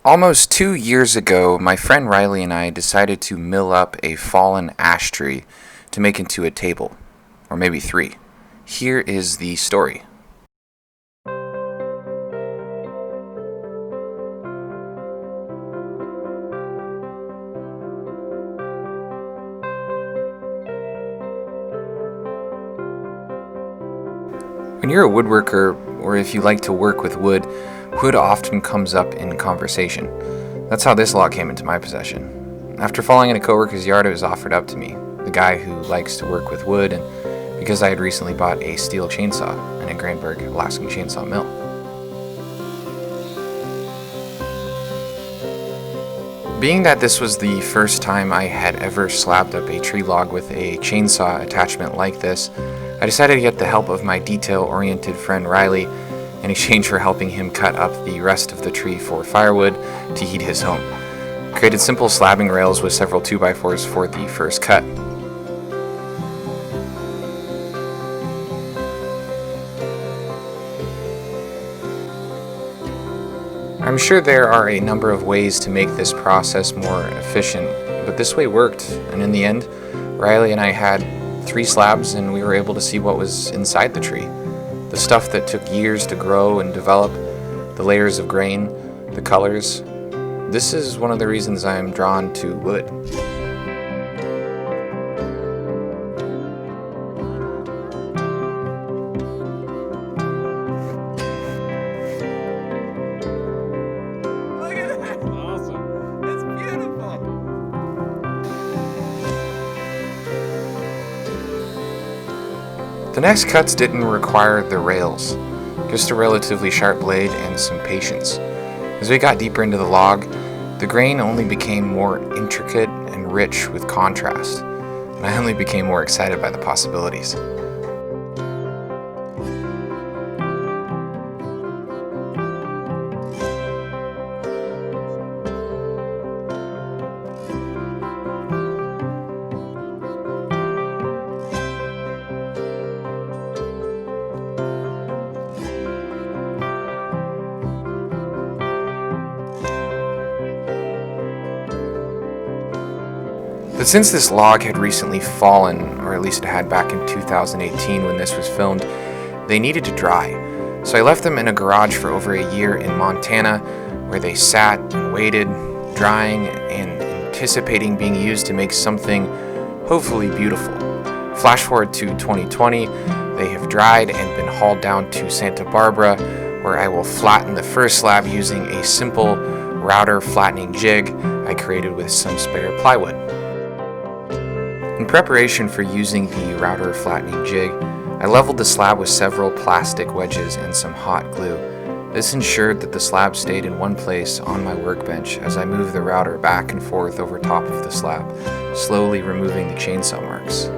Almost 2 years ago, my friend Riley and I decided to mill up a fallen ash tree to make into a table, or maybe three. Here is the story. When you're a woodworker, or if you like to work with wood, wood often comes up in conversation. That's how this log came into my possession. After falling in a coworker's yard, it was offered up to me, the guy who likes to work with wood, and because I had recently bought a Stihl chainsaw and a Granberg Alaskan Chainsaw Mill. Being that this was the first time I had ever slabbed up a tree log with a chainsaw attachment like this, I decided to get the help of my detail-oriented friend Riley in exchange for helping him cut up the rest of the tree for firewood to heat his home. I created simple slabbing rails with several 2x4s for the first cut. I'm sure there are a number of ways to make this process more efficient, but this way worked, and in the end, Riley and I had 3 slabs and we were able to see what was inside the tree. The stuff that took years to grow and develop, the layers of grain, the colors. This is one of the reasons I'm drawn to wood. Look at that! Awesome. That's beautiful. The next cuts didn't require the rails, just a relatively sharp blade and some patience. As we got deeper into the log, the grain only became more intricate and rich with contrast, and I only became more excited by the possibilities. But since this log had recently fallen, or at least it had back in 2018 when this was filmed, they needed to dry. So I left them in a garage for over a year in Montana, where they sat and waited, drying and anticipating being used to make something hopefully beautiful. Flash forward to 2020, they have dried and been hauled down to Santa Barbara, where I will flatten the first slab using a simple router flattening jig I created with some spare plywood. In preparation for using the router flattening jig, I leveled the slab with several plastic wedges and some hot glue. This ensured that the slab stayed in one place on my workbench as I moved the router back and forth over top of the slab, slowly removing the chainsaw marks.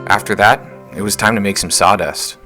After that, it was time to make some sawdust.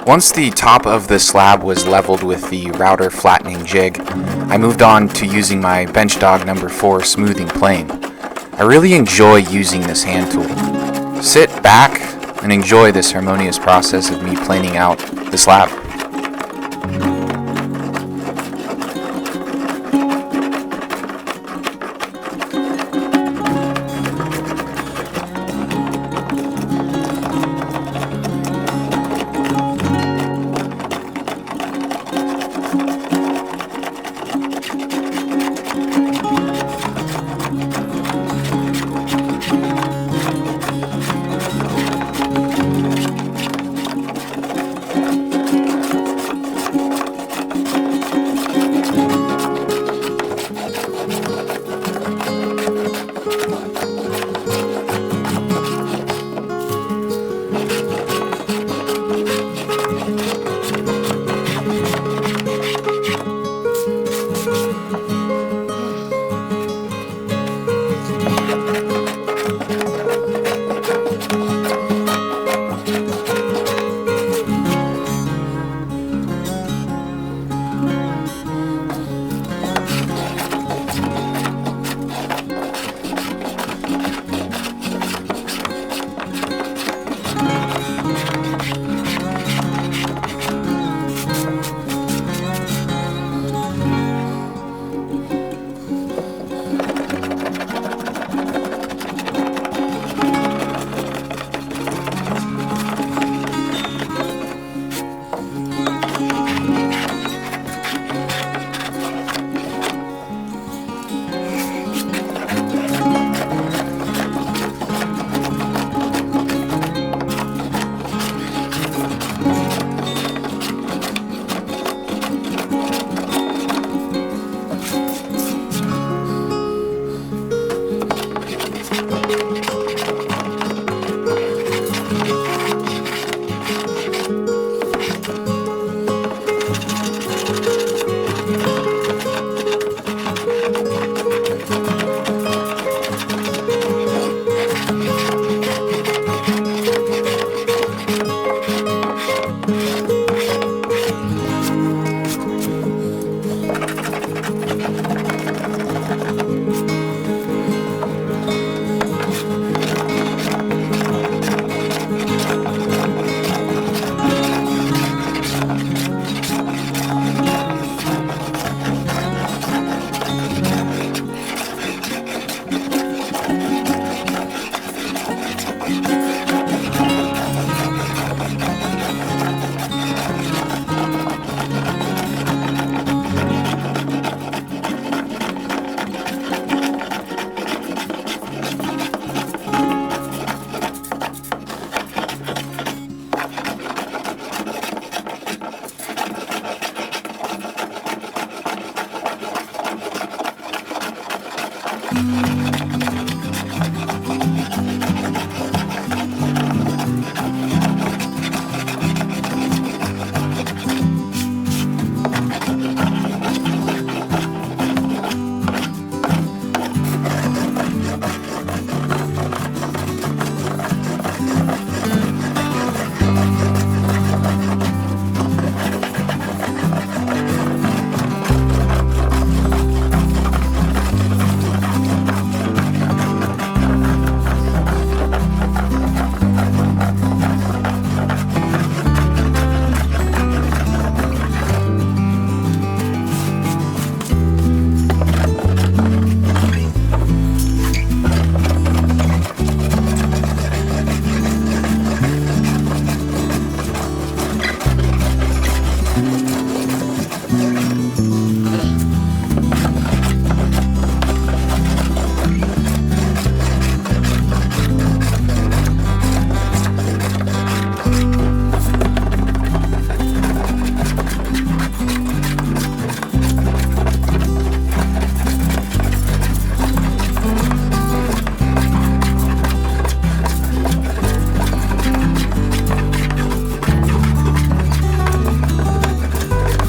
Once the top of the slab was leveled with the router flattening jig, I moved on to using my Bench Dog number 4 smoothing plane. I really enjoy using this hand tool. Sit back and enjoy this harmonious process of me planing out the slab.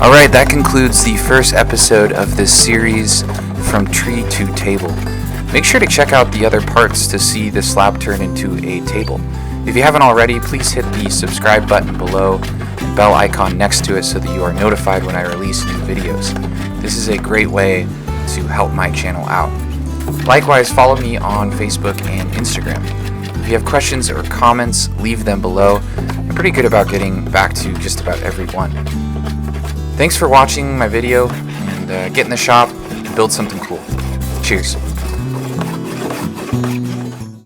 Alright, that concludes the first episode of this series, From Tree to Table. Make sure to check out the other parts to see the slab turn into a table. If you haven't already, please hit the subscribe button below and the bell icon next to it so that you are notified when I release new videos. This is a great way to help my channel out. Likewise, follow me on Facebook and Instagram. If you have questions or comments, leave them below. I'm pretty good about getting back to just about everyone. Thanks for watching my video, and get in the shop and build something cool. Cheers.